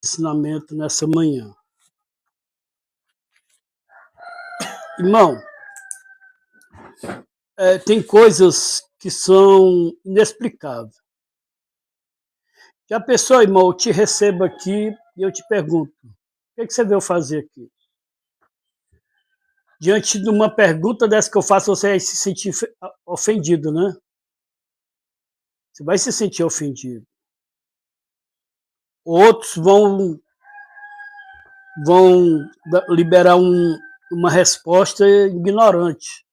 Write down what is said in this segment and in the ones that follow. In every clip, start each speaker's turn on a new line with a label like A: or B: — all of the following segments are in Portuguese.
A: Ensinamento nessa manhã. Irmão, tem coisas que são inexplicáveis. Já pensou, irmão, eu te recebo aqui e eu te pergunto, o que você veio fazer aqui? Diante de uma pergunta dessa que eu faço, você vai se sentir ofendido, né? Você vai se sentir ofendido. Outros vão liberar uma resposta ignorante.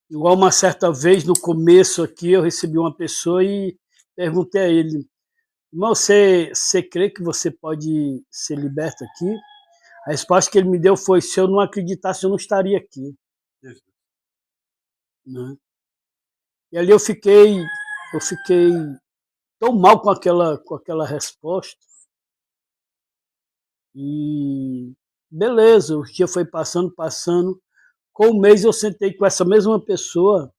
A: Igual uma certa vez, no começo aqui, eu recebi uma pessoa e perguntei a ele, irmão, você crê que você pode ser liberto aqui? A resposta que ele me deu foi, se eu não acreditasse, eu não estaria aqui. Né? E ali eu fiquei tão mal com aquela resposta. E beleza, o dia foi passando. Com um mês eu sentei com essa mesma pessoa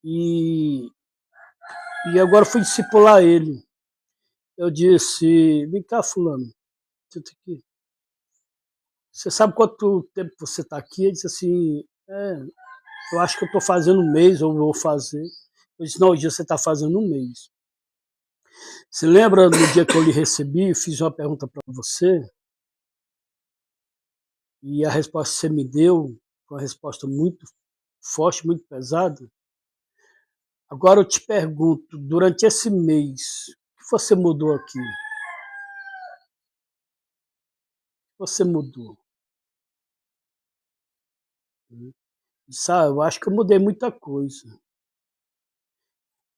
A: e agora fui discipular ele. Eu disse, vem cá, fulano, você sabe quanto tempo você está aqui? Ele disse assim, eu acho que eu estou fazendo um mês, ou vou fazer. Eu disse, não, hoje você está fazendo um mês. Você lembra no dia que eu lhe recebi, fiz uma pergunta para você, e a resposta que você me deu foi uma resposta muito forte, muito pesada? Agora eu te pergunto, durante esse mês, o que você mudou aqui? O que você mudou? Eu disse, eu acho que eu mudei muita coisa.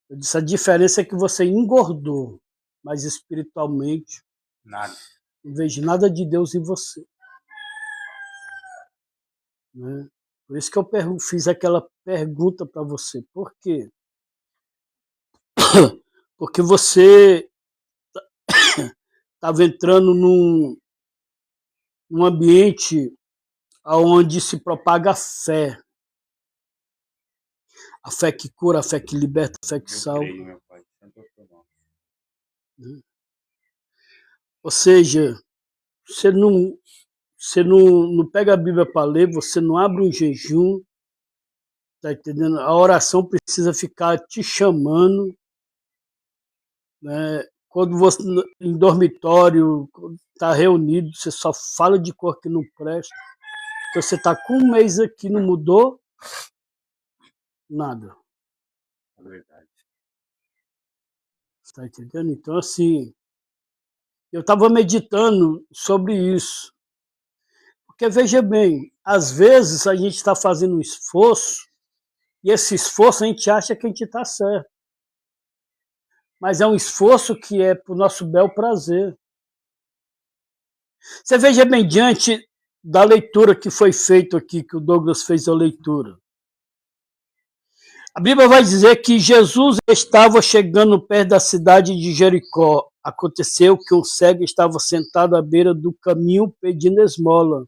A: Eu disse, a diferença é que você engordou, mas espiritualmente
B: nada.
A: Não vejo nada de Deus em você. Né? Por isso que eu fiz aquela pergunta para você. Por quê? Porque você estava entrando num ambiente onde se propaga a fé. A fé que cura, a fé que liberta, a fé que salva.
B: Creio, meu pai.
A: Ou seja, você não pega a Bíblia para ler, você não abre um jejum, tá entendendo? A oração precisa ficar te chamando, né? Quando você em dormitório está reunido, você só fala de cor que não presta. Então você está com um mês aqui, não mudou nada.
B: É verdade.
A: Está entendendo? Então, assim, eu estava meditando sobre isso. Porque, veja bem, às vezes a gente está fazendo um esforço, e esse esforço a gente acha que a gente está certo. Mas é um esforço que é para o nosso bel prazer. Você veja bem, diante da leitura que foi feita aqui, que o Douglas fez a leitura. A Bíblia vai dizer que Jesus estava chegando perto da cidade de Jericó. Aconteceu que um cego estava sentado à beira do caminho pedindo esmola.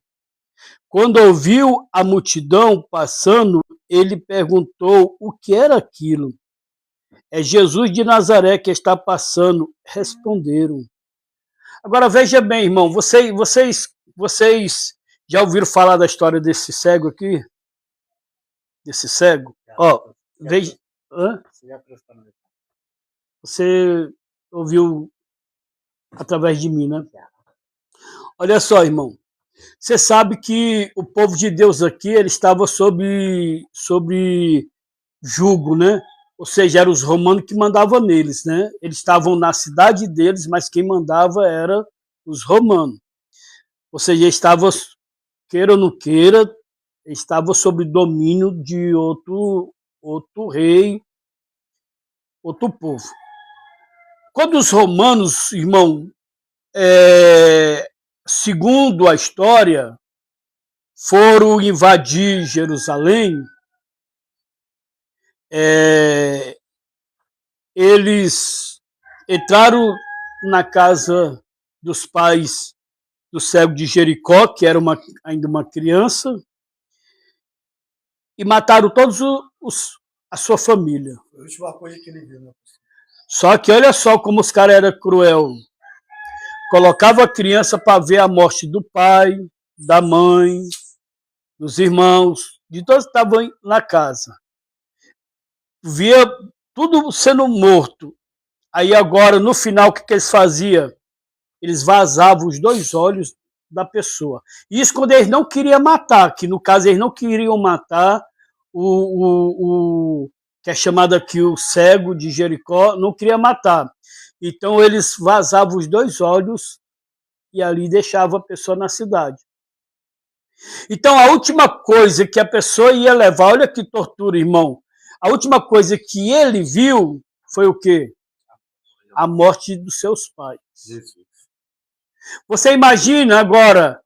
A: Quando ouviu a multidão passando, ele perguntou o que era aquilo. É Jesus de Nazaré que está passando, responderam. Agora veja bem, irmão, vocês já ouviram falar da história desse cego aqui? Desse cego? Ó, veja. Hã? Você ouviu através de mim, né? Olha só, irmão. Você sabe que o povo de Deus aqui, ele estava sob jugo, né? Ou seja, eram os romanos que mandavam neles, né? Eles estavam na cidade deles, mas quem mandava era os romanos. Ou seja, estava, queira ou não queira, estava sob domínio de outro rei, outro povo. Quando os romanos, irmão, segundo a história, foram invadir Jerusalém, eles entraram na casa dos pais do cego de Jericó, que era ainda uma criança, e mataram todos a sua família.
B: Foi a última coisa que ele viu, né?
A: Só que olha só como os caras eram cruel. colocava a criança para ver a morte do pai, da mãe, dos irmãos, de todos que estavam na casa. Via tudo sendo morto. Aí agora, no final, o que eles faziam? Eles vazavam os 2 olhos da pessoa. Isso quando eles não queriam matar, que no caso eles não queriam matar o que é chamado aqui o cego de Jericó, não queria matar. Então eles vazavam os 2 olhos e ali deixavam a pessoa na cidade. Então a última coisa que a pessoa ia levar, olha que tortura, irmão, a última coisa que ele viu foi o quê? A morte dos seus pais. Você imagina agora,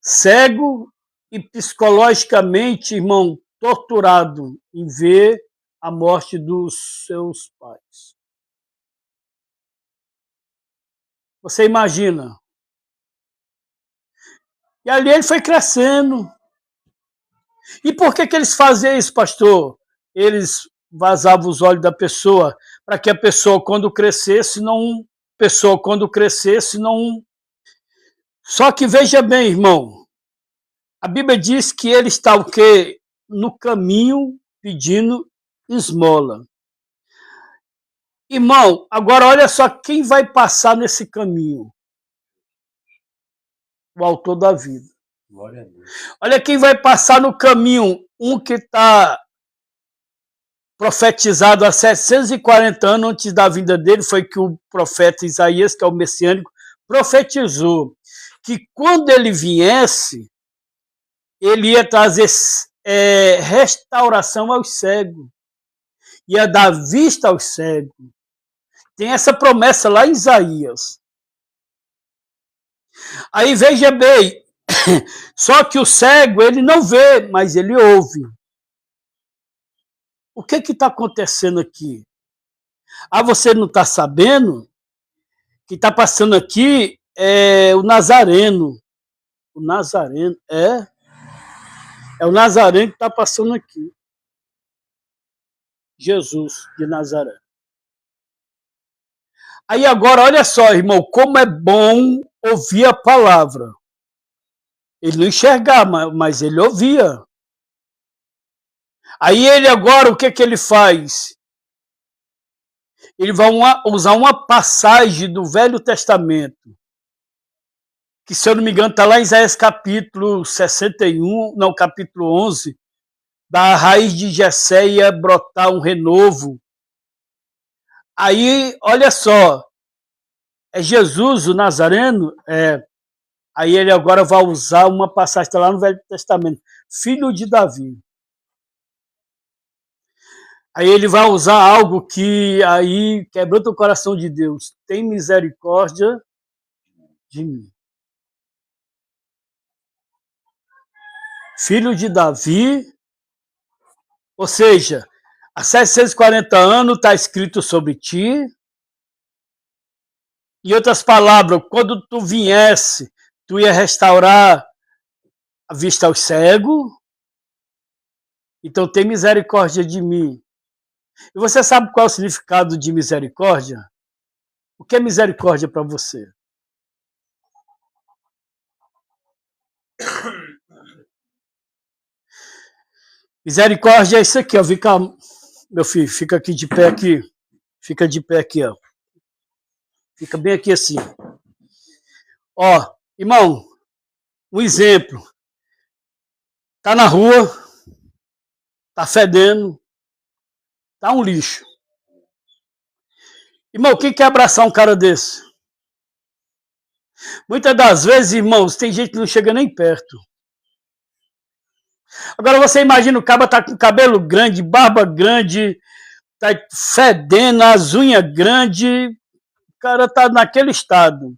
A: cego e psicologicamente, irmão, torturado em ver a morte dos seus pais. Você imagina? E ali ele foi crescendo. E por que eles faziam isso, pastor? Eles vazavam os olhos da pessoa para que a pessoa, quando crescesse, não. Só que veja bem, irmão, a Bíblia diz que ele está o quê? No caminho pedindo esmola. Irmão, agora olha só quem vai passar nesse caminho. O autor da vida.
B: Glória a Deus.
A: Olha quem vai passar no caminho. Um que está profetizado há 740 anos antes da vinda dele, foi que o profeta Isaías, que é o messiânico, profetizou que quando ele viesse, ele ia trazer restauração aos cegos, ia dar vista aos cegos. Tem essa promessa lá em Isaías. Aí veja bem, só que o cego ele não vê, mas ele ouve. O que está acontecendo aqui? Ah, você não está sabendo? Que está passando aqui o Nazareno. O Nazareno, é o Nazareno que está passando aqui. Jesus de Nazaré. Aí agora, olha só, irmão, como é bom ouvir a palavra. Ele não enxergava, mas ele ouvia. Aí ele agora, o que ele faz? Ele vai usar uma passagem do Velho Testamento, que, se eu não me engano, está lá em Isaías capítulo 61, não, capítulo 11, da raiz de Jessé ia brotar um renovo. Aí, olha só, é Jesus, o Nazareno, aí ele agora vai usar uma passagem, está lá no Velho Testamento, filho de Davi. Aí ele vai usar algo que aí quebrou o coração de Deus. Tem misericórdia de mim. Filho de Davi, ou seja, há 740 anos está escrito sobre ti. Em outras palavras, quando tu viesse, tu ia restaurar a vista aos cegos. Então tem misericórdia de mim. E você sabe qual é o significado de misericórdia? O que é misericórdia para você? Misericórdia é isso aqui, ó. Vem cá, meu filho, fica aqui de pé aqui. Fica de pé aqui, ó. Fica bem aqui assim. Ó, irmão, um exemplo. Tá na rua, tá fedendo, tá um lixo. Irmão, quem quer abraçar um cara desse? Muitas das vezes, irmãos, tem gente que não chega nem perto. Agora você imagina, o cara tá com cabelo grande, barba grande, tá fedendo, as unhas grandes, o cara tá naquele estado.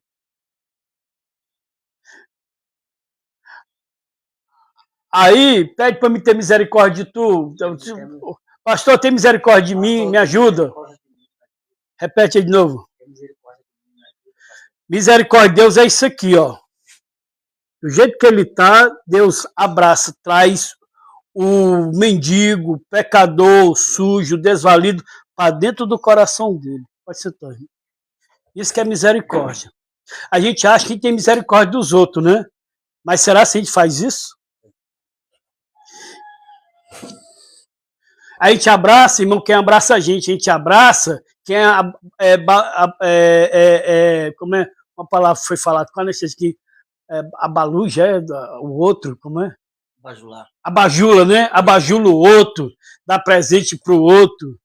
A: Aí, pede para me ter misericórdia de tu. Pastor, tem misericórdia de mim, me ajuda. Repete aí de novo. Misericórdia de Deus é isso aqui, ó. Do jeito que ele tá, Deus abraça, traz o mendigo, o pecador, o sujo, o desvalido para dentro do coração dele. Pode ser todo. Isso que é misericórdia. A gente acha que tem misericórdia dos outros, né? Mas será que a gente faz isso? A gente abraça, irmão, quem abraça a gente abraça, quem como é uma palavra foi falada, quando é que abaluja, o outro, como é?
C: Bajular.
A: Abajula, né? Abajula o outro, dá presente para o outro.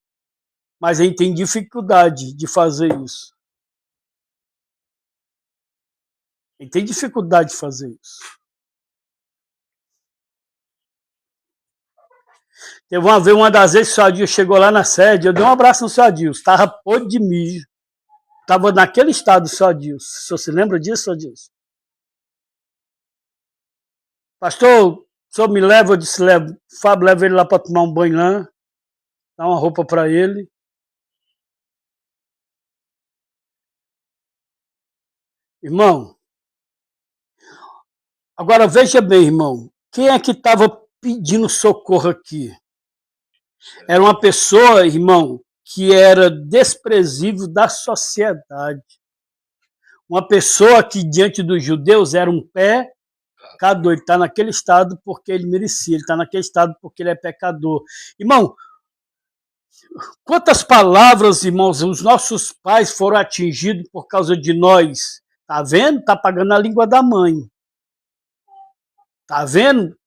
A: Mas a gente tem dificuldade de fazer isso. A gente tem dificuldade de fazer isso. Teve uma vez, uma das vezes, o seu Adilson chegou lá na sede, eu dei um abraço no seu Adilson, estava podre de mijo. Estava naquele estado, o seu Adilson. O senhor se lembra disso, Adilson? Pastor, o senhor me leva? Eu disse, leva. O Fábio leva ele lá para tomar um banho lá, dá uma roupa para ele. Irmão, agora veja bem, irmão, quem é que estava pedindo socorro aqui? Era uma pessoa, irmão, que era desprezível da sociedade. Uma pessoa que diante dos judeus era um pecador. Ele está naquele estado porque ele merecia, ele está naquele estado porque ele é pecador. Irmão, quantas palavras, irmãos, os nossos pais foram atingidos por causa de nós? Tá vendo? Tá pagando a língua da mãe. Tá vendo?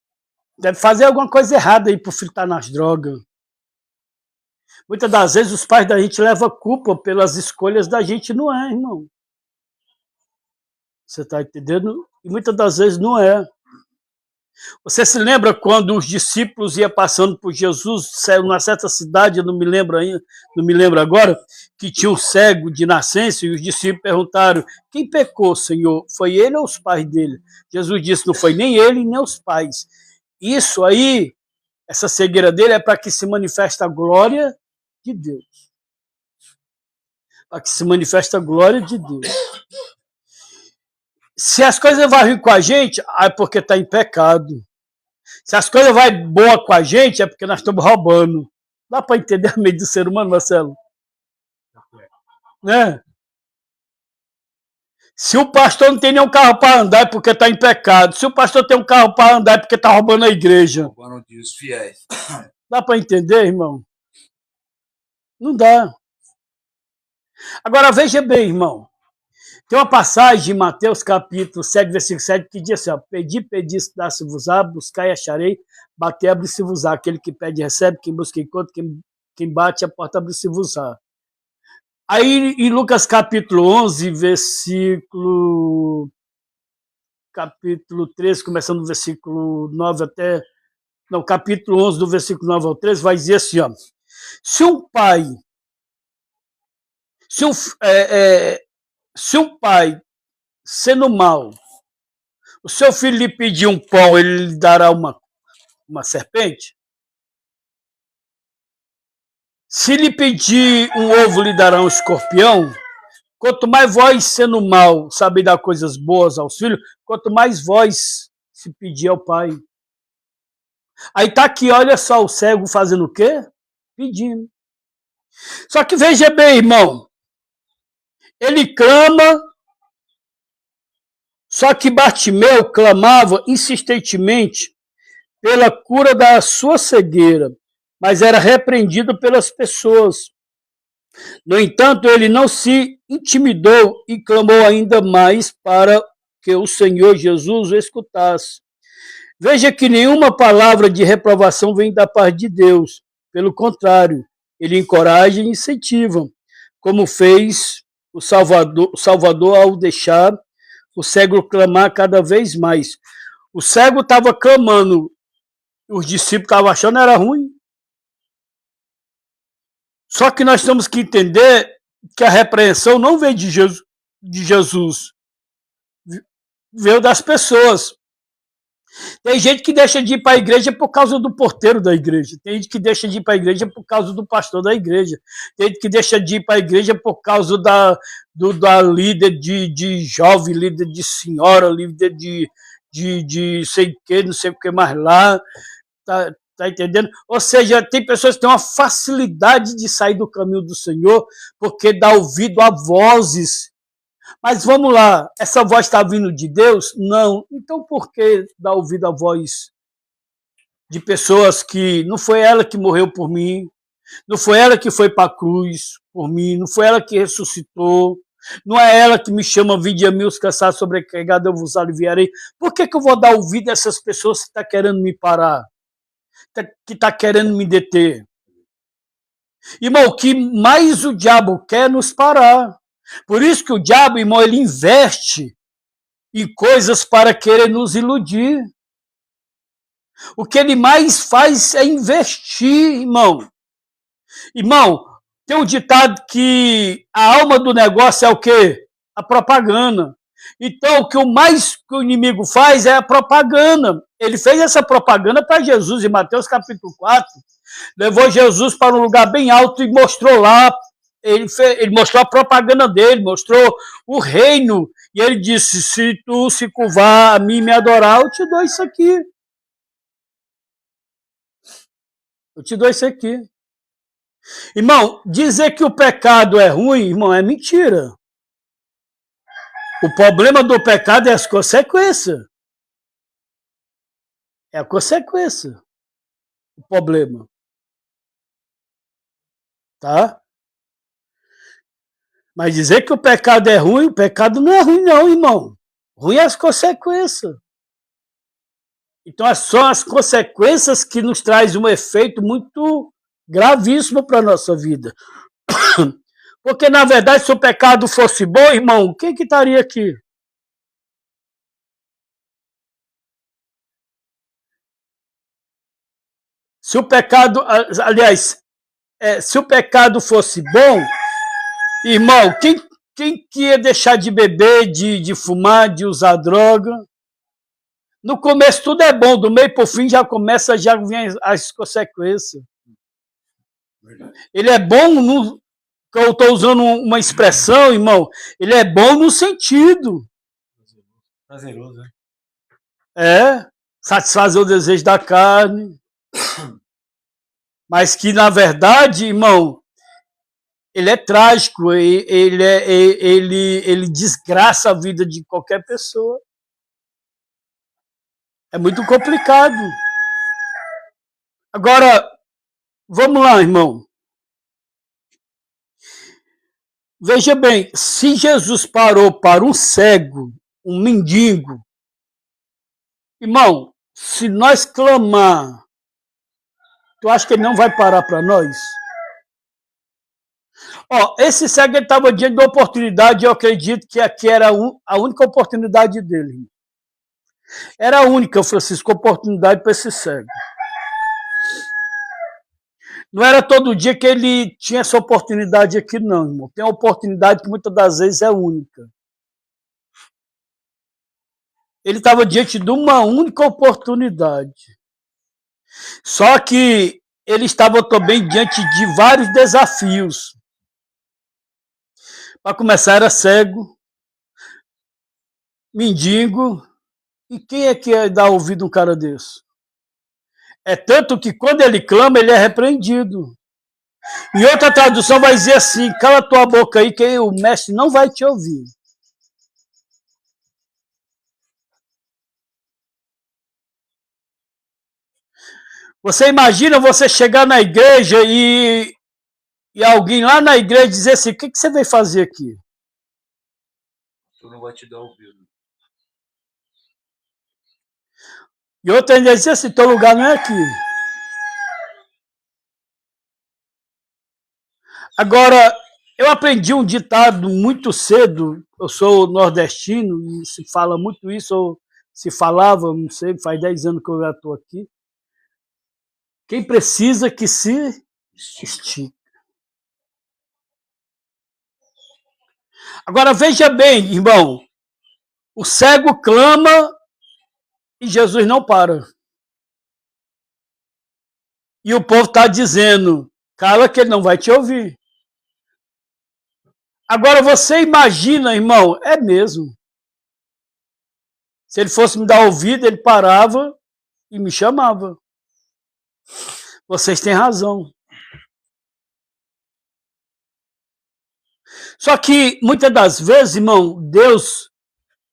A: Deve fazer alguma coisa errada aí pro filho estar nas drogas. Muitas das vezes os pais da gente levam culpa pelas escolhas da gente, não é, irmão? Você está entendendo? E muitas das vezes não é. Você se lembra quando os discípulos iam passando por Jesus, saiu numa certa cidade, eu não me lembro agora, que tinha um cego de nascença, e os discípulos perguntaram, quem pecou, Senhor? Foi ele ou os pais dele? Jesus disse, não foi nem ele, nem os pais. Isso aí, essa cegueira dele é para que se manifeste a glória de Deus. Para que se manifeste a glória de Deus. Se as coisas vão ruim com a gente, é porque está em pecado. Se as coisas vão boa com a gente, é porque nós estamos roubando. Dá para entender a mente do ser humano, Marcelo? Né? Se o pastor não tem nenhum carro para andar, é porque está em pecado. Se o pastor tem um carro para andar, é porque está roubando a igreja.
B: Roubando os fiéis.
A: Dá para entender, irmão? Não dá. Agora veja bem, irmão. Tem uma passagem em Mateus capítulo 7, versículo 7, que diz assim, ó, pedi, dá-se-vos-á, buscai, acharei, bater, abre-se-vos-á. Aquele que pede, recebe, quem busca, encontra, quem bate, a porta abre-se-vos-á. Aí, em Lucas capítulo 11, capítulo 13, começando do versículo 9 até... Não, capítulo 11, do versículo 9 ao 13, vai dizer assim, ó, se um pai, sendo mau, o seu filho lhe pedir um pão, ele lhe dará uma serpente? Se lhe pedir um ovo, lhe dará um escorpião? Quanto mais vós, sendo mau, sabeis dar coisas boas aos filhos, quanto mais vós se pedir ao pai. Aí tá aqui, olha só, o cego fazendo o quê? Pedindo. Só que veja bem, irmão, ele clama, só que Bartimeu clamava insistentemente pela cura da sua cegueira, mas era repreendido pelas pessoas. No entanto, ele não se intimidou e clamou ainda mais para que o Senhor Jesus o escutasse. Veja que nenhuma palavra de reprovação vem da parte de Deus. Pelo contrário, ele encoraja e incentiva, como fez o Salvador ao deixar o cego clamar cada vez mais. O cego estava clamando, os discípulos estavam achando que era ruim. Só que nós temos que entender que a repreensão não veio de Jesus, veio das pessoas. Tem gente que deixa de ir para a igreja por causa do porteiro da igreja. Tem gente que deixa de ir para a igreja por causa do pastor da igreja. Tem gente que deixa de ir para a igreja por causa da líder de jovem, líder de senhora, líder de sei o que, não sei o que mais lá. Tá entendendo? Ou seja, tem pessoas que têm uma facilidade de sair do caminho do Senhor porque dá ouvido a vozes. Mas vamos lá, essa voz está vindo de Deus? Não. Então por que dar ouvido à voz de pessoas que não foi ela que morreu por mim, não foi ela que foi para a cruz por mim, não foi ela que ressuscitou, não é ela que me chama, vinde a mim os cansados sobrecarregados, eu vos aliviarei. Por que eu vou dar ouvido a essas pessoas que estão querendo me parar, que estão querendo me deter? Irmão, o que mais o diabo quer é nos parar. Por isso que o diabo, irmão, ele investe em coisas para querer nos iludir. O que ele mais faz é investir, irmão. Irmão, tem um ditado que a alma do negócio é o quê? A propaganda. Então, o que o inimigo faz é a propaganda. Ele fez essa propaganda para Jesus em Mateus capítulo 4. Levou Jesus para um lugar bem alto e mostrou lá. Ele mostrou a propaganda dele, mostrou o reino. E ele disse, se tu se curvar a mim e me adorar, eu te dou isso aqui. Eu te dou isso aqui. Irmão, dizer que o pecado é ruim, irmão, é mentira. O problema do pecado é as consequências. É a consequência. O problema. Tá? Mas dizer que o pecado é ruim, o pecado não é ruim não, irmão. Ruim é as consequências. Então são as consequências que nos traz um efeito muito gravíssimo para a nossa vida. Porque, na verdade, se o pecado fosse bom, irmão, quem que estaria aqui? Se o pecado, aliás, se o pecado fosse bom, irmão, quem que ia deixar de beber, de fumar, de usar droga? No começo tudo é bom, do meio para o fim já vem as consequências. Ele é bom, que eu estou usando uma expressão, irmão, ele é bom no sentido.
B: Prazeroso, né?
A: Satisfazer o desejo da carne. Mas que, na verdade, irmão, ele é trágico, ele desgraça a vida de qualquer pessoa. É muito complicado. Agora, vamos lá, irmão. Veja bem, se Jesus parou para um cego, um mendigo, irmão, se nós clamar, tu acha que ele não vai parar para nós? Ó, esse cego estava diante de uma oportunidade, eu acredito que aqui era a única oportunidade dele. Era a única, Francisco, oportunidade para esse cego. Não era todo dia que ele tinha essa oportunidade aqui, não, irmão. Tem uma oportunidade que muitas das vezes é única. Ele estava diante de uma única oportunidade. Só que ele estava também diante de vários desafios. Para começar, era cego, mendigo. E quem é que ia dar ouvido a um cara desse? É tanto que quando ele clama, ele é repreendido. Em outra tradução vai dizer assim, cala tua boca aí que o mestre não vai te ouvir. Você imagina você chegar na igreja e alguém lá na igreja dizer assim, o que você veio fazer aqui?
B: Tu não vai te dar ouvido.
A: E outra ainda dizer assim, teu lugar não é aqui. Agora, eu aprendi um ditado muito cedo, eu sou nordestino, e se fala muito isso, ou se falava, não sei, faz 10 anos que eu já estou aqui. Quem precisa que se estique. Agora veja bem, irmão, o cego clama e Jesus não para. E o povo está dizendo, cala que ele não vai te ouvir. Agora você imagina, irmão, é mesmo. Se ele fosse me dar ouvido, ele parava e me chamava. Vocês têm razão. Só que, muitas das vezes, irmão, Deus,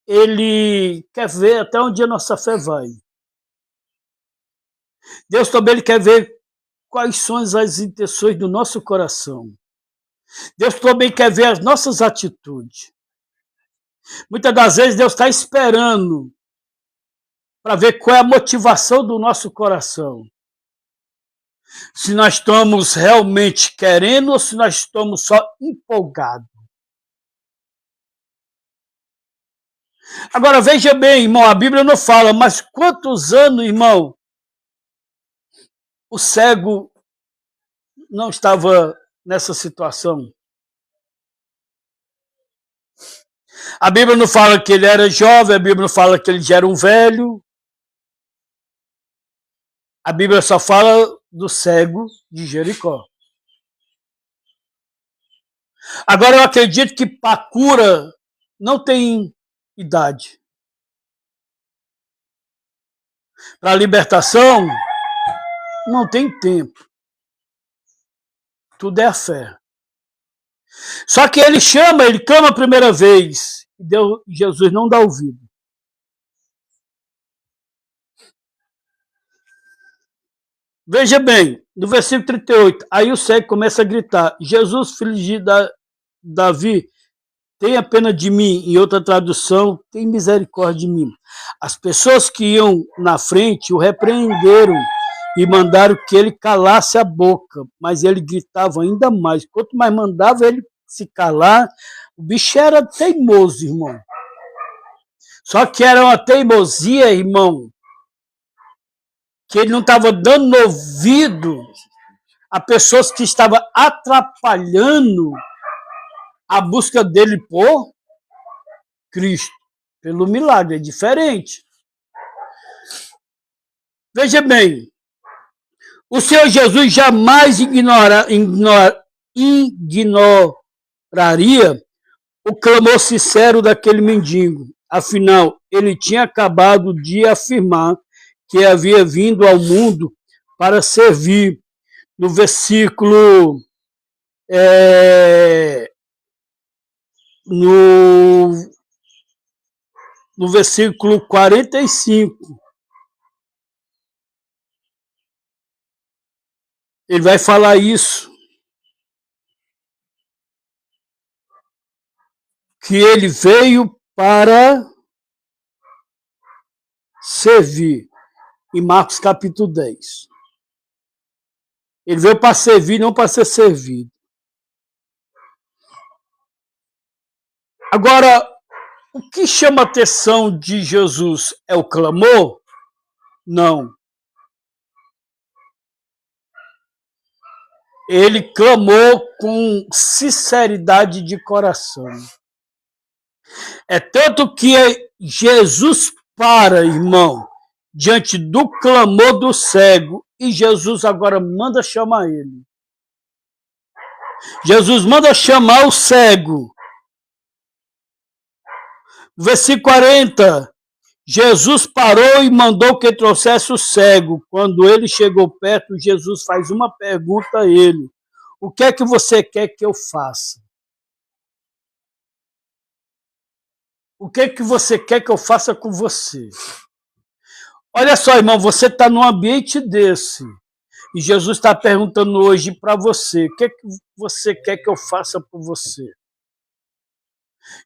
A: ele quer ver até onde a nossa fé vai. Deus também ele quer ver quais são as intenções do nosso coração. Deus também quer ver as nossas atitudes. Muitas das vezes Deus está esperando para ver qual é a motivação do nosso coração. Se nós estamos realmente querendo ou se nós estamos só empolgados. Agora veja bem, irmão, a Bíblia não fala, mas quantos anos, irmão, o cego não estava nessa situação? A Bíblia não fala que ele era jovem, a Bíblia não fala que ele já era um velho. A Bíblia só fala do cego de Jericó. Agora eu acredito que para cura não tem idade. Para libertação não tem tempo. Tudo é a fé. Só que ele clama a primeira vez. Jesus não dá ouvido. Veja bem, no versículo 38, aí o cego começa a gritar: Jesus, filho de Davi, tenha pena de mim. Em outra tradução, tem misericórdia de mim. As pessoas que iam na frente o repreenderam e mandaram que ele calasse a boca, mas ele gritava ainda mais. Quanto mais mandava ele se calar, o bicho era teimoso, irmão. Só que era uma teimosia, irmão, que ele não estava dando ouvido a pessoas que estavam atrapalhando a busca dele por Cristo, pelo milagre. É diferente. Veja bem, o Senhor Jesus jamais ignoraria o clamor sincero daquele mendigo. Afinal, ele tinha acabado de afirmar que havia vindo ao mundo para servir. No versículo no versículo 45, ele vai falar isso, que ele veio para servir, em Marcos capítulo 10. Ele veio para servir, não para ser servido. Agora, o que chama a atenção de Jesus é o clamor? Não. Ele clamou com sinceridade de coração. É tanto que Jesus para, irmão, diante do clamor do cego, e Jesus agora manda chamar ele. Jesus manda chamar o cego. Versículo 40, Jesus parou e mandou que trouxesse o cego. Quando ele chegou perto, Jesus faz uma pergunta a ele: o que é que você quer que eu faça? O que é que você quer que eu faça com você? Olha só, irmão, você está num ambiente desse. E Jesus está perguntando hoje para você: o que é que você quer que eu faça por você?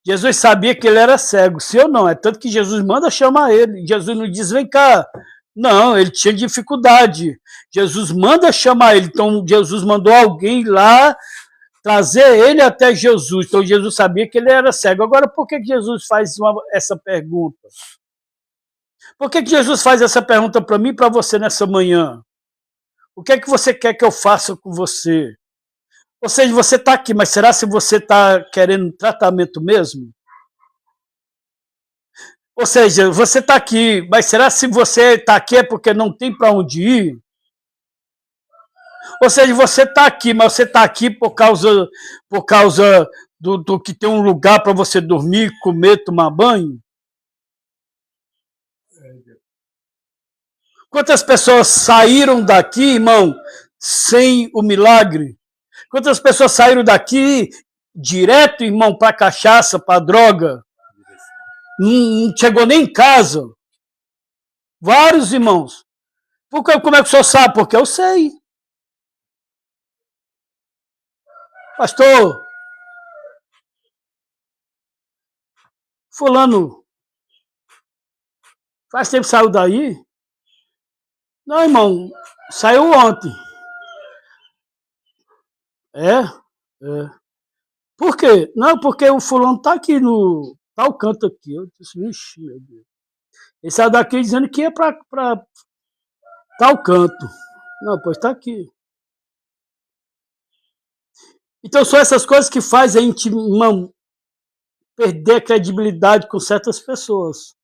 A: Jesus sabia que ele era cego, sim ou não? É tanto que Jesus manda chamar ele. Jesus não diz, vem cá. Não, ele tinha dificuldade. Jesus manda chamar ele. Então, Jesus mandou alguém lá trazer ele até Jesus. Então, Jesus sabia que ele era cego. Agora, por que Jesus faz essa pergunta? Por que Jesus faz essa pergunta para mim e para você nessa manhã? O que é que você quer que eu faça com você? Ou seja, você está aqui, mas será se você está querendo tratamento mesmo? Ou seja, você está aqui, mas será se você está aqui é porque não tem para onde ir? Ou seja, você está aqui, mas você está aqui por causa do que tem um lugar para você dormir, comer, tomar banho? Quantas pessoas saíram daqui, irmão, sem o milagre? Quantas pessoas saíram daqui direto, irmão, para cachaça, para droga. Não chegou nem em casa. Vários irmãos. Porque, como é que o senhor sabe? Porque eu sei. Pastor, fulano, faz tempo que saiu daí? Não, irmão, saiu ontem. É? É. Por quê? Não, porque o fulano tá aqui no tal canto aqui. Eu disse, vixe, meu Deus. Ele saiu daqui dizendo que ia pra tal canto. Não, pois tá aqui. Então são essas coisas que fazem a gente, irmão, perder a credibilidade com certas pessoas.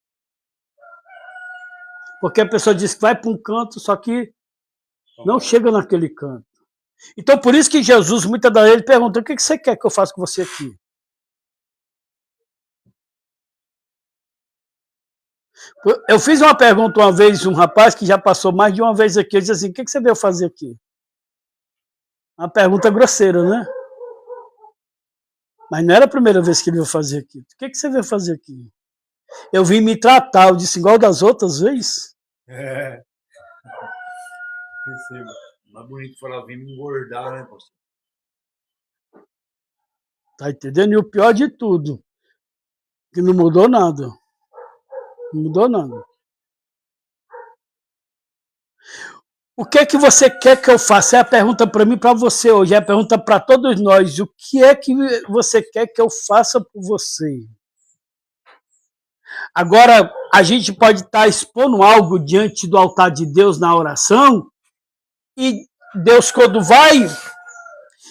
A: Porque a pessoa diz que vai para um canto, só que não chega naquele canto. Então por isso que Jesus, muitas das vezes, pergunta, o que você quer que eu faça com você aqui? Eu fiz uma pergunta uma vez, um rapaz que já passou mais de uma vez aqui, ele disse assim, o que você veio fazer aqui? Uma pergunta grosseira, né? Mas não era a primeira vez que ele veio fazer aqui. O que você veio fazer aqui? Eu vim me tratar, eu disse igual das outras vezes.
B: É. Percebo. Mais bonito falar, vim me engordar, né, pastor?
A: Tá entendendo? E o pior de tudo, que não mudou nada. Não mudou nada. O que é que você quer que eu faça? É a pergunta para mim e para você hoje. É a pergunta para todos nós. O que é que você quer que eu faça por você? Agora, a gente pode estar expondo algo diante do altar de Deus na oração e Deus, quando vai,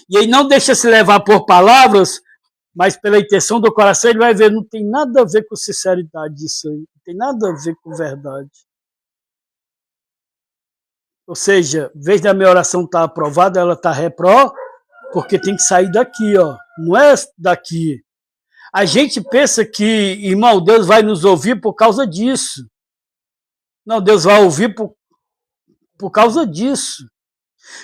A: e ele não deixa se levar por palavras, mas pela intenção do coração, ele vai ver, não tem nada a ver com sinceridade isso aí. Não tem nada a ver com verdade. Ou seja, em vez da minha oração estar aprovada, ela está repró, porque tem que sair daqui, ó. Não é daqui. A gente pensa que, irmão, Deus vai nos ouvir por causa disso. Não, Deus vai ouvir por causa disso.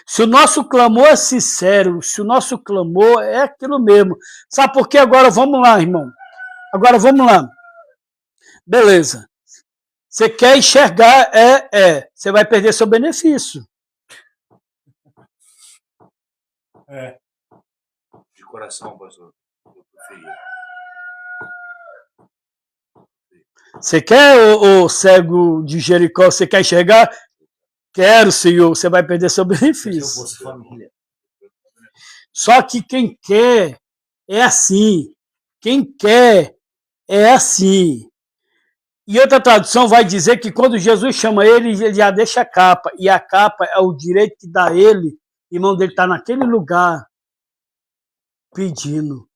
A: Se o nosso clamor é sincero, se o nosso clamor é aquilo mesmo. Sabe por quê? Agora vamos lá, irmão. Agora vamos lá. Beleza. Você quer enxergar, você vai perder seu benefício.
B: É. De coração, pastor. Eu preferia.
A: Você quer, o cego de Jericó, você quer enxergar? Quero, Senhor. Você vai perder seu benefício.
B: Se eu fosse família.
A: Só que quem quer é assim. Quem quer é assim. E outra tradução vai dizer que quando Jesus chama ele, ele já deixa a capa. E a capa é o direito que dá a ele, irmão dele está naquele lugar pedindo.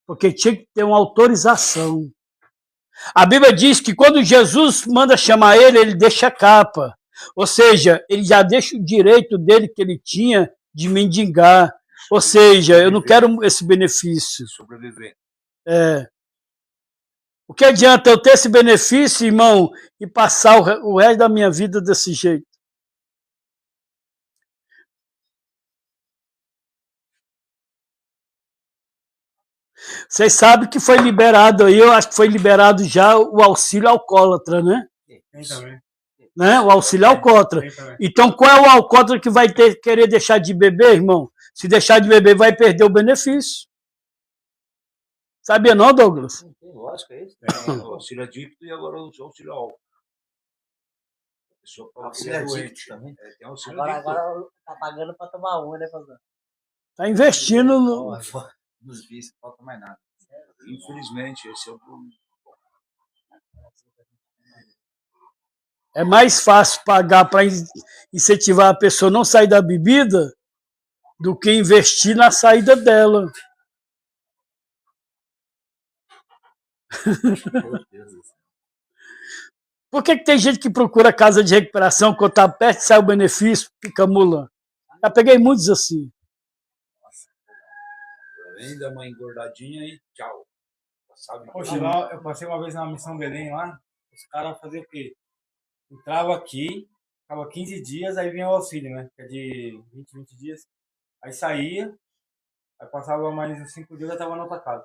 A: Porque tinha que ter uma autorização. A Bíblia diz que quando Jesus manda chamar ele, ele deixa a capa. Ou seja, ele já deixa o direito dele que ele tinha de mendigar. Ou seja, eu não quero esse benefício.
B: Sobreviver.
A: É. O que adianta eu ter esse benefício, irmão, e passar o resto da minha vida desse jeito? Vocês sabem que foi liberado aí, eu acho que foi liberado já o auxílio alcoólatra, né?
B: Tem também.
A: Né? O auxílio alcoólatra. Então, qual é o alcoólatra que vai querer deixar de beber, irmão? Se deixar de beber, vai perder o benefício. Sabia não, Douglas?
B: Não tem lógica isso. Tem o auxílio adicto e agora o auxílio álcool. Auxílio adicto também? É, tem auxílio adicto.
C: Agora tá pagando pra tomar uma, né, pastor?
A: Tá investindo no...
B: Nos vícios, não falta mais nada. Infelizmente, esse é o problema.
A: É mais fácil pagar para incentivar a pessoa a não sair da bebida do que investir na saída dela.
B: Meu Deus do céu.
A: Por que tem gente que procura casa de recuperação quando está perto e sai o benefício, fica mula? Já peguei muitos assim.
B: Além da uma engordadinha e tchau. Sabe?
D: Poxa, lá, eu passei uma vez na Missão Belém lá, os caras faziam o quê? Entrava aqui, ficava 15 dias, aí vinha o auxílio, né? Que é de 20 dias. Aí saía, Aí passava mais uns 5 dias, eu já tava na outra casa.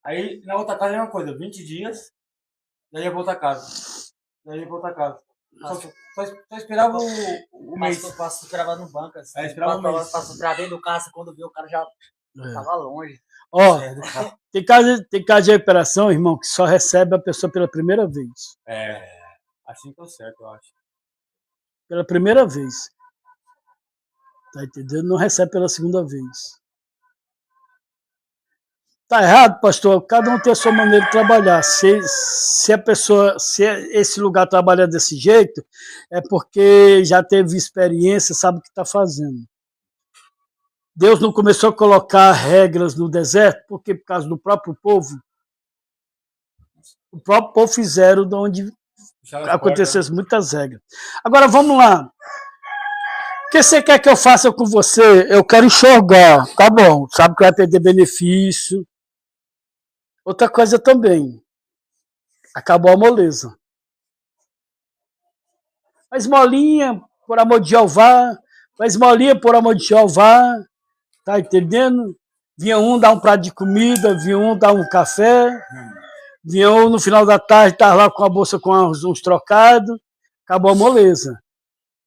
D: Aí na outra casa é uma coisa, 20 dias, já ia pra outra casa. Já ia pra outra casa. Só esperava o mês.
C: Passou, esperava no banco, assim.
D: Esperava o mês.
C: Passou pra dentro do carro, quando viu o cara já tava longe.
A: Ó, tem casa de recuperação, irmão, que só recebe a pessoa pela primeira vez.
D: Assim que é o certo, eu acho.
A: Pela primeira vez. Tá entendendo? Não recebe pela segunda vez. Tá errado, pastor? Cada um tem a sua maneira de trabalhar. Se esse lugar trabalha desse jeito, é porque já teve experiência, sabe o que está fazendo. Deus não começou a colocar regras no deserto, porque por causa do próprio povo. O próprio povo fizeram de onde acontecessem muitas regras. Agora vamos lá. O que você quer que eu faça com você? Eu quero enxergar. Tá bom, sabe que vai perder benefício. Outra coisa também, acabou a moleza. A esmolinha, por amor de Jeová, a esmolinha, por amor de Jeová, tá entendendo? Vinha um dar um prato de comida, vinha um dar um café, vinha um no final da tarde, estava lá com a bolsa com uns trocados, acabou a moleza.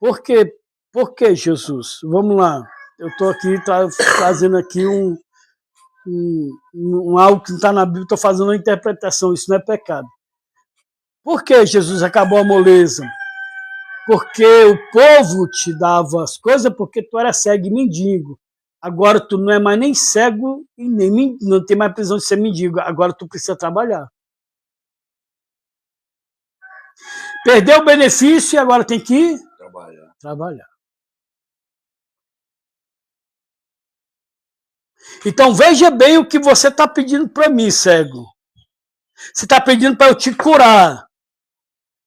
A: Por quê? Por que, Jesus? Vamos lá, eu estou aqui trazendo aqui algo que não está na Bíblia, estou fazendo uma interpretação, isso não é pecado. Por que Jesus acabou a moleza? Porque o povo te dava as coisas porque tu era cego e mendigo. Agora tu não é mais nem cego e nem não tem mais prisão de ser mendigo. Agora tu precisa trabalhar. Perdeu o benefício e agora tem que trabalhar. Então veja bem o que você está pedindo para mim, cego. Você está pedindo para eu te curar.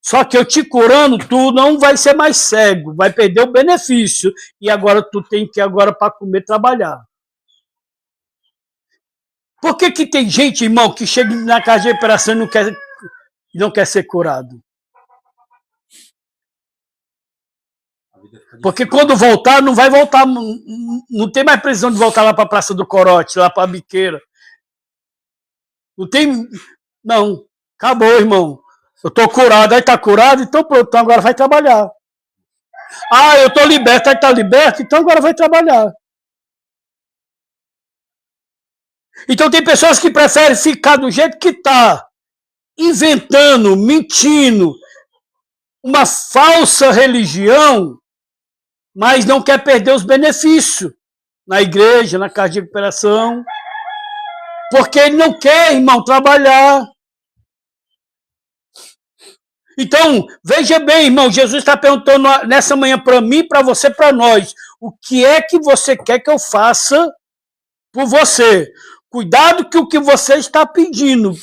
A: Só que eu te curando, tu não vai ser mais cego, vai perder o benefício. E agora tu tem que agora para comer trabalhar. Por que tem gente, irmão, que chega na casa de recuperação e não quer ser curado? Porque quando voltar, não vai voltar, não tem mais precisão de voltar lá para a Praça do Corote, lá para a Biqueira. Não tem, não, acabou, irmão. Eu estou curado, aí está curado, então pronto, então agora vai trabalhar. Ah, eu estou liberto, aí está liberto, então agora vai trabalhar. Então tem pessoas que preferem ficar do jeito que está, inventando, mentindo, uma falsa religião, mas não quer perder os benefícios na igreja, na casa de recuperação, porque ele não quer, irmão, trabalhar. Então, veja bem, irmão, Jesus está perguntando nessa manhã para mim, para você, para nós, o que é que você quer que eu faça por você? Cuidado que o que você está pedindo.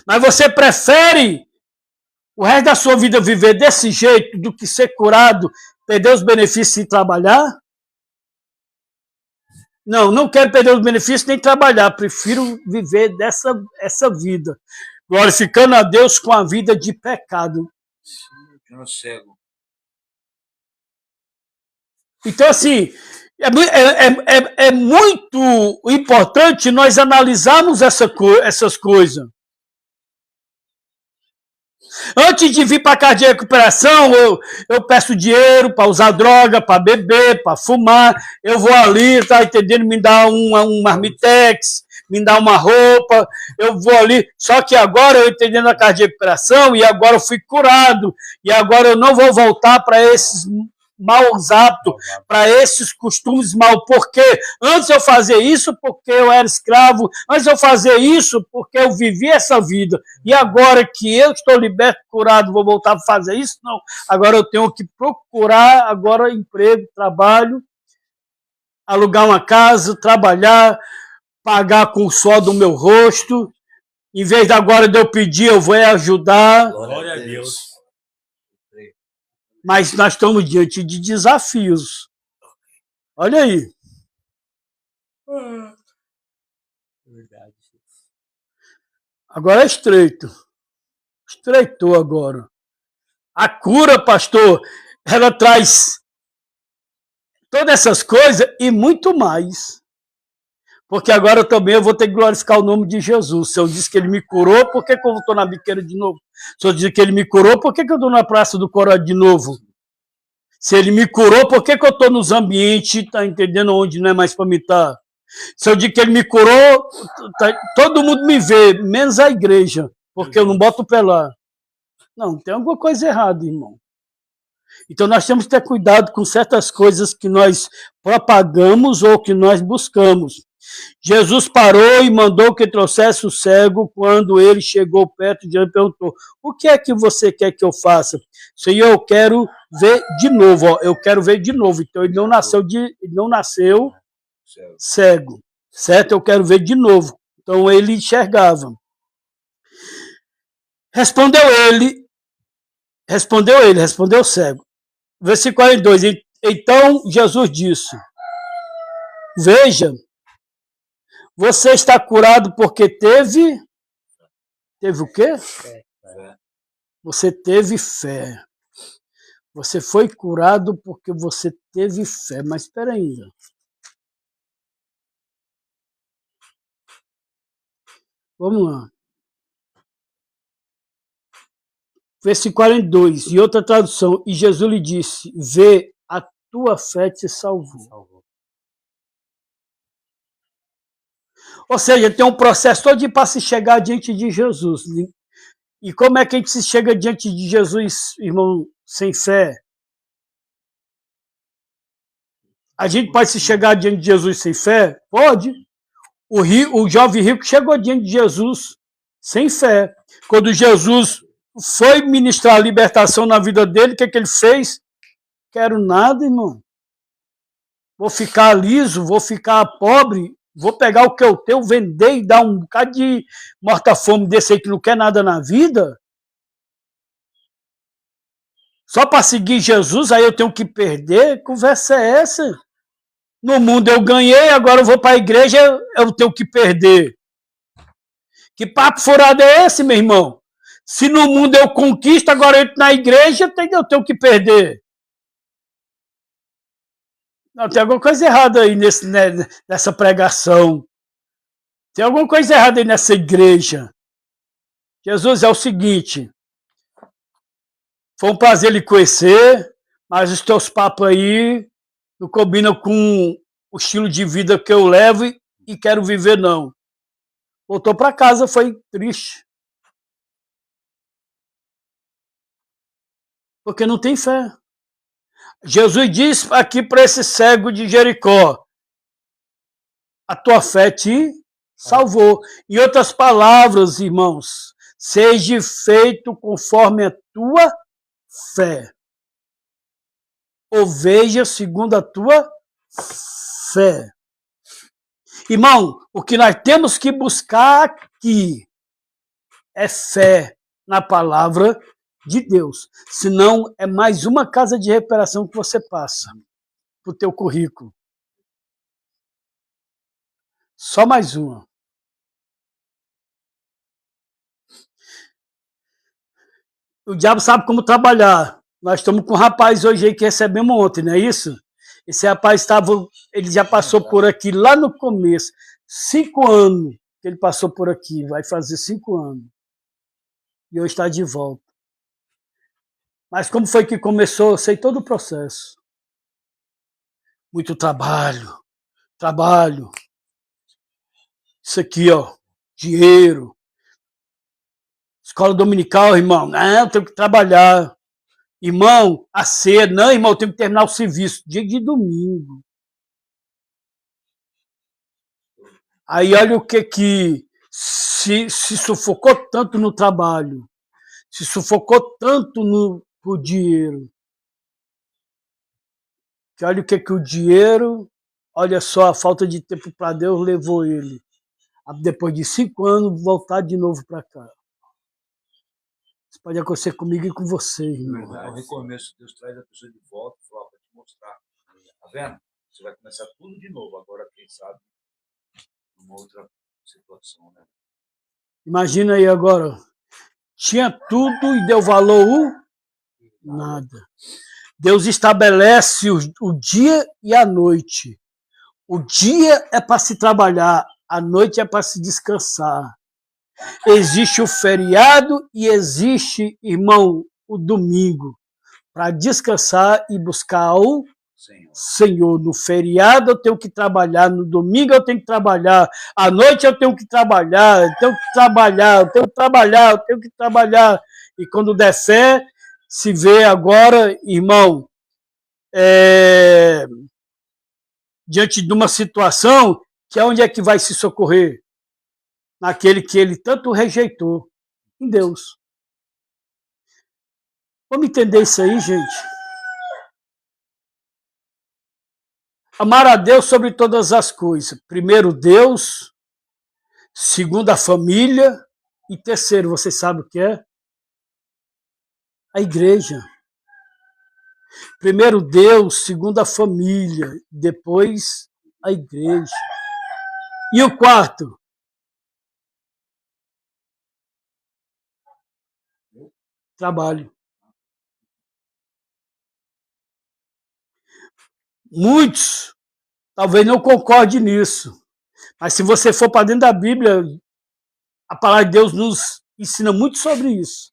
A: Mas você prefere o resto da sua vida viver desse jeito do que ser curado, perder os benefícios e trabalhar? Não, não quero perder os benefícios nem trabalhar. Prefiro viver essa vida, glorificando a Deus com a vida de pecado.
B: Cego.
A: Então, assim, é muito importante nós analisarmos essas coisas. Antes de vir para a casa de recuperação, eu peço dinheiro para usar droga, para beber, para fumar. Eu vou ali, tá entendendo? Me dá um marmitex, me dá uma roupa. Eu vou ali. Só que agora eu entendendo a casa de recuperação e agora eu fui curado. E agora eu não vou voltar para esses maus hábitos, para esses costumes mal. Porque antes eu fazia isso porque eu era escravo, antes eu fazia isso porque eu vivi essa vida. E agora que eu estou liberto, curado, vou voltar a fazer isso? Não. Agora eu tenho que procurar agora emprego, trabalho, alugar uma casa, trabalhar, pagar com o suor do meu rosto. Em vez de agora de eu pedir, eu vou ajudar.
D: Glória a Deus.
A: Mas nós estamos diante de desafios. Olha aí.
D: Verdade.
A: Agora é estreito. Estreitou agora. A cura, pastor, ela traz Todas essas coisas e muito mais. Porque agora também eu vou ter que glorificar o nome de Jesus. Se eu disse que ele me curou, por que, que eu estou na biqueira de novo? Se eu disse que ele me curou, por que, que eu estou na Praça do Coró de novo? Se ele me curou, por que, que eu estou nos ambientes, tá entendendo, onde não é mais para me estar? Se eu digo que ele me curou, todo mundo me vê, menos a igreja, porque eu não boto o pé lá. Não, tem alguma coisa errada, irmão. Então nós temos que ter cuidado com certas coisas que nós propagamos ou que nós buscamos. Jesus parou e mandou que trouxesse o cego. Quando ele chegou perto, ele perguntou: o que é que você quer que eu faça? Senhor, eu quero ver de novo. Ó, eu quero ver de novo. Então ele não nasceu cego, certo? Eu quero ver de novo. Então ele enxergava. Respondeu o cego. Versículo 42. Então Jesus disse: veja, você está curado porque teve o quê?
C: Fé.
A: Você teve fé. Você foi curado porque você teve fé. Mas espera ainda. Vamos lá. Versículo 42, e outra tradução. E Jesus lhe disse: vê, a tua fé te salvou. Ou seja, tem um processo todo para se chegar diante de Jesus. E como é que a gente se chega diante de Jesus, irmão, sem fé? A gente pode se chegar diante de Jesus sem fé? Pode. O jovem rico chegou diante de Jesus sem fé. Quando Jesus foi ministrar a libertação na vida dele, o que ele fez? Quero nada, irmão. Vou ficar liso, vou ficar pobre, vou pegar o que eu tenho, vender e dar um bocado de morta-fome desse aí que não quer nada na vida? Só para seguir Jesus, aí eu tenho que perder? Que conversa é essa? No mundo eu ganhei, agora eu vou para a igreja, eu tenho que perder. Que papo furado é esse, meu irmão? Se no mundo eu conquisto, agora eu entro na igreja, eu tenho que perder. Não, tem alguma coisa errada aí nessa pregação. Tem alguma coisa errada aí nessa igreja. Jesus, é o seguinte: foi um prazer lhe conhecer, mas os teus papos aí não combinam com o estilo de vida que eu levo e quero viver, não. Voltou para casa, foi triste. Porque não tem fé. Jesus disse aqui para esse cego de Jericó: a tua fé te salvou. Em outras palavras, irmãos, seja feito conforme a tua fé. Ou veja segundo a tua fé. Irmão, o que nós temos que buscar aqui é fé na palavra de Deus. Senão é mais uma casa de recuperação que você passa para o teu currículo. Só mais uma. O diabo sabe como trabalhar. Nós estamos com um rapaz hoje aí que recebemos ontem, não é isso? Esse rapaz ele já passou por aqui lá no começo. 5 anos que ele passou por aqui. Vai fazer 5 anos. E hoje está de volta. Mas como foi que começou? Eu sei todo o processo. Muito trabalho. Isso aqui, ó. Dinheiro. Escola dominical, irmão. Não, eu tenho que trabalhar. Irmão, a ceia. Não, irmão, eu tenho que terminar o serviço. Dia de domingo. Aí olha o que se sufocou tanto no trabalho. Se sufocou tanto por dinheiro. Que olha o que o dinheiro, olha só, a falta de tempo para Deus levou ele. Depois de 5 anos, voltar de novo para cá. Isso pode acontecer comigo e com você, irmão.
B: No recomeço, Deus traz a pessoa de volta e fala para te mostrar. Tá vendo? Você vai começar tudo de novo. Agora, quem sabe, uma outra situação, né?
A: Imagina aí agora. Tinha tudo e deu valor nada. Deus estabelece o dia e a noite. O dia é para se trabalhar, a noite é para se descansar. Existe o feriado e existe, irmão, o domingo, para descansar e buscar o Senhor. No feriado eu tenho que trabalhar, no domingo eu tenho que trabalhar, à noite eu tenho que trabalhar, eu tenho que trabalhar, eu tenho que trabalhar, eu tenho que trabalhar. E quando der fé, se vê agora, irmão, diante de uma situação que é onde é que vai se socorrer? Naquele que ele tanto rejeitou, em Deus. Vamos entender isso aí, gente? Amar a Deus sobre todas as coisas. Primeiro, Deus. Segundo, a família. E terceiro, você sabe o que é? A igreja. Primeiro, Deus. Segundo, a família. Depois, a igreja. E o quarto? Trabalho. Muitos talvez não concordem nisso. Mas se você for para dentro da Bíblia, a palavra de Deus nos ensina muito sobre isso.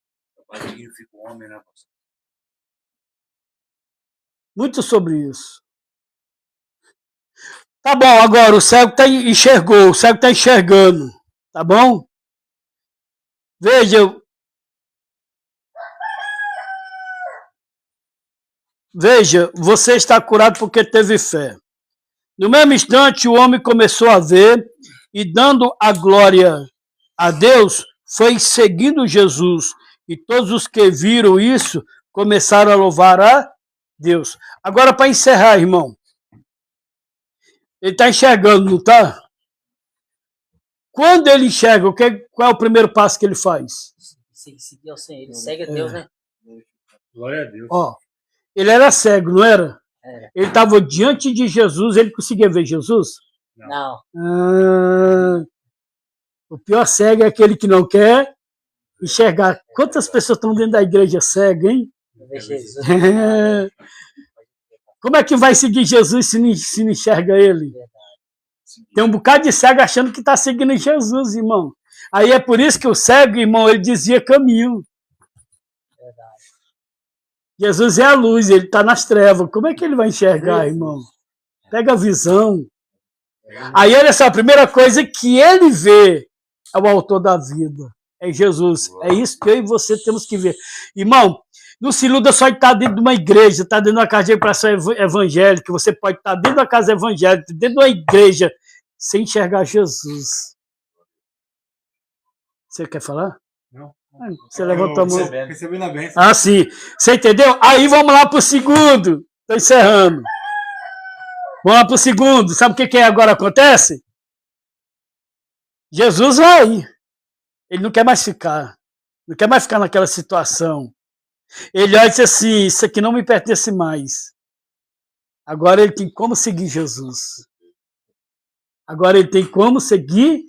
A: Muito sobre isso. Tá bom, agora o cego enxergou, o cego está enxergando. Tá bom? Veja, você está curado porque teve fé. No mesmo instante, o homem começou a ver e, dando a glória a Deus, foi seguindo Jesus. E todos os que viram isso começaram a louvar a Deus. Agora, para encerrar, irmão, ele está enxergando, não está? Quando ele enxerga, qual é o primeiro passo que ele faz?
C: Seguir ao Senhor. Ele segue a Deus, né?
D: Glória a Deus.
A: Ó, ele era cego, não era?
C: Era.
A: Ele estava diante de Jesus, ele conseguia ver Jesus?
C: Não.
A: O pior cego é aquele que não quer enxergar. Quantas pessoas estão dentro da igreja cega, hein?
C: Jesus.
A: Como é que vai seguir Jesus se não enxerga ele? Tem um bocado de cego achando que está seguindo Jesus, irmão. Aí é por isso que o cego, irmão, ele dizia caminho. Jesus é a luz, ele está nas trevas. Como é que ele vai enxergar, irmão? Pega a visão. Aí, olha só, a primeira coisa que ele vê é o autor da vida. É Jesus. É isso que eu e você temos que ver. Irmão, não se iluda só de estar dentro de uma igreja, estar dentro de uma casa de recuperação evangélica. Você pode estar dentro da casa evangélica, dentro de uma igreja, sem enxergar Jesus. Você quer falar?
D: Não.
A: Você levantou a mão.
D: Recebendo a bênção.
A: Ah, sim. Você entendeu? Aí vamos lá para o segundo. Estou encerrando. Vamos lá para o segundo. Sabe o que agora acontece? Jesus vai. Ele não quer mais ficar. Não quer mais ficar naquela situação. Ele olha e diz assim, isso aqui não me pertence mais. Agora ele tem como seguir Jesus. Agora ele tem como seguir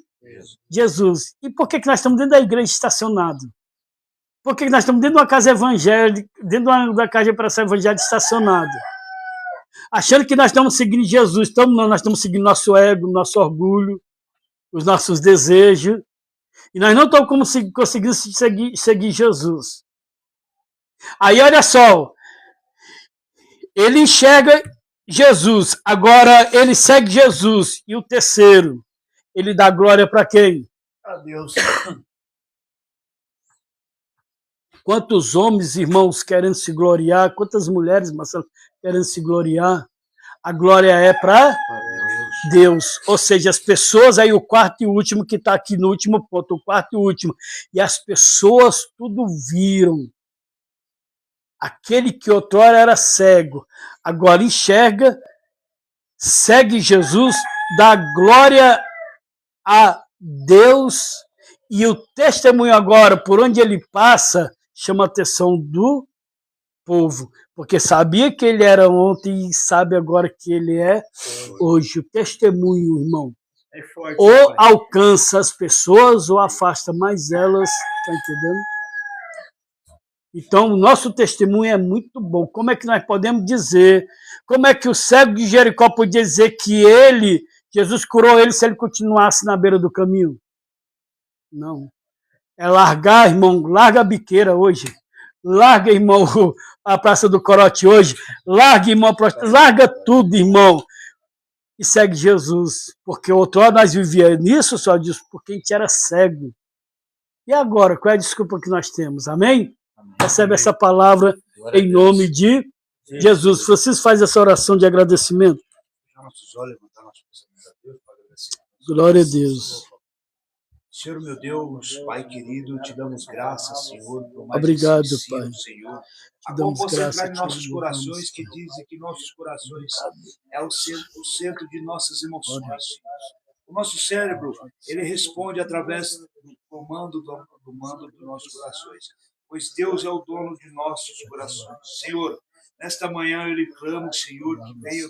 A: Jesus. E por que nós estamos dentro da igreja estacionado? Por que nós estamos dentro de uma casa evangélica, dentro de uma casa de recuperação evangélica estacionado? Achando que nós estamos seguindo Jesus. Não, nós estamos seguindo nosso ego, nosso orgulho, os nossos desejos. E nós não estamos conseguindo seguir Jesus. Aí, olha só. Ele enxerga Jesus. Agora, ele segue Jesus. E o terceiro, ele dá glória para quem?
C: A Deus.
A: Quantos homens, irmãos, querendo se gloriar, quantas mulheres, Marcelo, querendo se gloriar, a glória é para Deus. Ou seja, as pessoas, aí o quarto e último que está aqui no último ponto, o quarto e último, e as pessoas tudo viram. Aquele que outrora era cego, agora enxerga, segue Jesus, dá glória a Deus, e o testemunho agora, por onde ele passa, chama a atenção do povo, porque sabia que ele era ontem e sabe agora que ele é hoje. O testemunho, irmão,
D: É forte,
A: ou alcança as pessoas ou afasta mais elas, tá entendendo? Então, o nosso testemunho é muito bom. Como é que nós podemos dizer? Como é que o cego de Jericó podia dizer que Jesus curou ele se ele continuasse na beira do caminho? Não. É largar, irmão, larga a biqueira hoje. Larga, irmão, a Praça do Corote hoje. Larga, irmão, larga tudo, irmão. E segue Jesus. Porque outrora nós vivíamos nisso, só disso, porque a gente era cego. E agora, qual é a desculpa que nós temos? Amém? Recebe essa palavra em nome de Jesus. Francisco, faz essa oração de agradecimento.
B: Nossos olhos, levantar nossos pensamentos a Deus para agradecer.
A: Glória a Deus.
B: Senhor, meu Deus, Pai querido, te damos graças, Senhor, por mais
A: Obrigado,
B: esse ensino,
A: Pai.
B: Senhor.
A: Te
B: A qual
A: damos
B: possa
A: graça,
B: entrar em nossos
A: te
B: corações,
A: louvamos,
B: que dizem que nossos corações é o centro de nossas emoções, Senhor. O nosso cérebro, ele responde através do comando do mando dos nossos corações, pois Deus é o dono de nossos corações. Senhor, nesta manhã eu lhe clamo, Senhor, que venha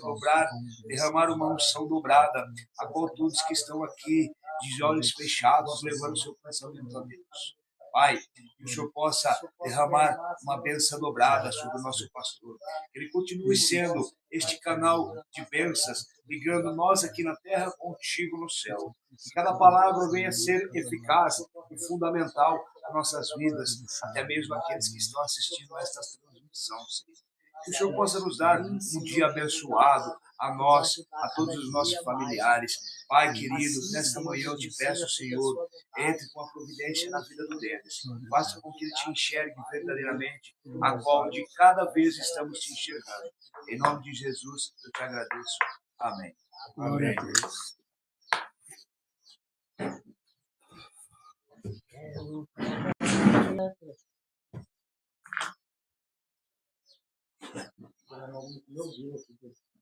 B: derramar uma unção dobrada, a qual todos que estão aqui, de olhos fechados, levando o seu pensamento a Deus. Pai, que o Senhor possa derramar uma bênção dobrada sobre o nosso pastor. Que ele continue sendo este canal de bênçãos, ligando nós aqui na terra contigo no céu. Que cada palavra venha ser eficaz e fundamental às nossas vidas, até mesmo aqueles que estão assistindo a esta transmissão, Senhor. Que o Senhor possa nos dar um dia abençoado a nós, a todos os nossos familiares. Pai querido, nesta manhã eu te peço, Senhor, entre com a providência na vida do deles. Faça com que ele te enxergue verdadeiramente, a qual de cada vez estamos te enxergando. Em nome de Jesus, eu te agradeço. Amém.
A: Glória
B: Amém.
C: Meu Deus.